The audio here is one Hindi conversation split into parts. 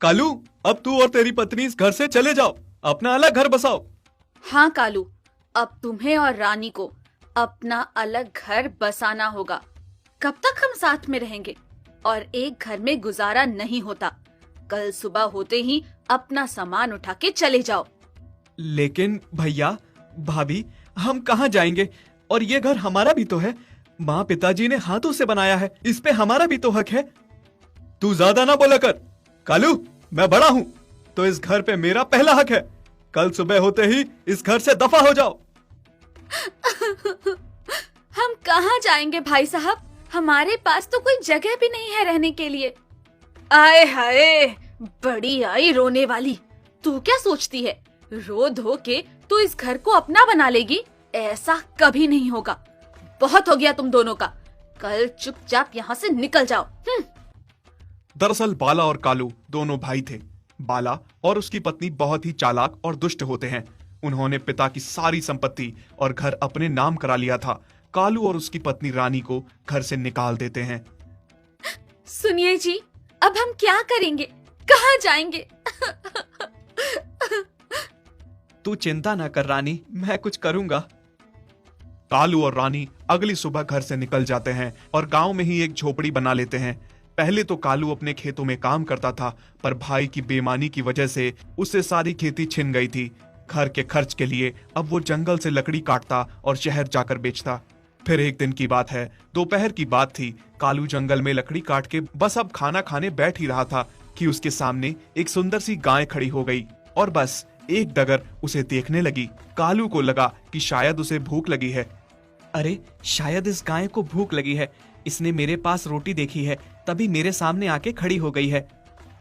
कालू, अब तू और तेरी पत्नी इस घर से चले जाओ, अपना अलग घर बसाओ। हाँ कालू, अब तुम्हें और रानी को अपना अलग घर बसाना होगा। कब तक हम साथ में रहेंगे? और एक घर में गुजारा नहीं होता। कल सुबह होते ही अपना सामान उठा के चले जाओ। लेकिन भैया, भाभी, हम कहाँ जाएंगे? और ये घर हमारा भी तो है। माँ पिताजी ने हाथों से बनाया है, इस पे हमारा भी तो हक है। तू ज्यादा ना बोला कर। कालू, मैं बड़ा हूँ तो इस घर पे मेरा पहला हक है। कल सुबह होते ही इस घर से दफा हो जाओ। हम कहाँ जाएंगे भाई साहब? हमारे पास तो कोई जगह भी नहीं है रहने के लिए। आए हाय, बड़ी आई रोने वाली। तू क्या सोचती है, रो धो के तू इस घर को अपना बना लेगी? ऐसा कभी नहीं होगा। बहुत हो गया तुम दोनों का। कल चुपचाप यहाँ से निकल जाओ। दरअसल बाला और कालू दोनों भाई थे। बाला और उसकी पत्नी बहुत ही चालाक और दुष्ट होते हैं। उन्होंने पिता की सारी संपत्ति और घर अपने नाम करा लिया था। कालू और उसकी पत्नी रानी को घर से निकाल देते हैं। सुनिए जी, अब हम क्या करेंगे? कहाँ जाएंगे? तू चिंता ना कर रानी, मैं कुछ करूंगा। कालू और रानी अगली सुबह घर से निकल जाते हैं और गांव में ही एक झोपड़ी बना लेते हैं। पहले तो कालू अपने खेतों में काम करता था, पर भाई की बेईमानी की वजह से उससे सारी खेती छिन गई थी। घर के खर्च के लिए अब वो जंगल से लकड़ी काटता और शहर जाकर बेचता। फिर एक दिन की बात है, दोपहर की बात थी। कालू जंगल में लकड़ी काट के बस अब खाना खाने बैठ ही रहा था कि उसके सामने एक सुंदर सी गाय खड़ी हो गई और बस एक डगर उसे देखने लगी। कालू को लगा कि शायद उसे भूख लगी है। अरे, शायद इस गाय को भूख लगी है, इसने मेरे पास रोटी देखी है तभी मेरे सामने आके खड़ी हो गई है।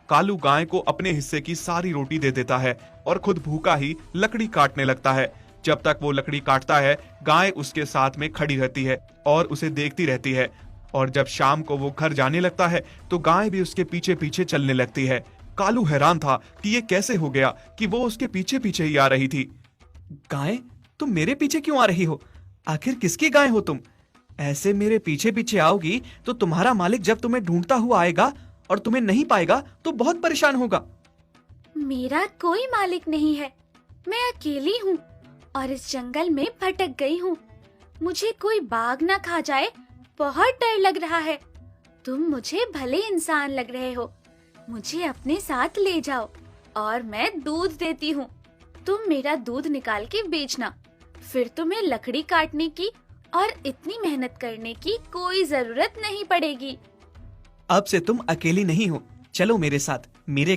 कालू गाय को अपने हिस्से की सारी रोटी दे देता है और खुद भूखा ही लकड़ी काटने लगता है। जब तक वो लकड़ी काटता है, गाय उसके साथ में खड़ी रहती है और उसे देखती रहती है। और जब शाम को वो घर जाने लगता है तो गाय भी उसके पीछे पीछे चलने लगती है। कालू हैरान था कि ये कैसे हो गया कि वो उसके पीछे पीछे ही आ रही थी। गाय, तुम मेरे पीछे क्यों आ रही हो? आखिर किसकी गाय हो तुम? ऐसे मेरे पीछे पीछे आओगी तो तुम्हारा मालिक जब तुम्हें ढूंढता हुआ आएगा और तुम्हें नहीं पाएगा तो बहुत परेशान होगा। मेरा कोई मालिक नहीं है, मैं अकेली हूँ और इस जंगल में भटक गई हूँ। मुझे कोई बाघ ना खा जाए, बहुत डर लग रहा है। तुम मुझे भले इंसान लग रहे हो, मुझे अपने साथ ले जाओ और मैं दूध देती हूँ। तुम मेरा दूध निकाल के बेचना, फिर तुम्हें लकड़ी काटने की और इतनी मेहनत करने की कोई जरूरत नहीं पड़ेगी। अब से तुम अकेली नहीं हो, चलो मेरे साथ। मेरे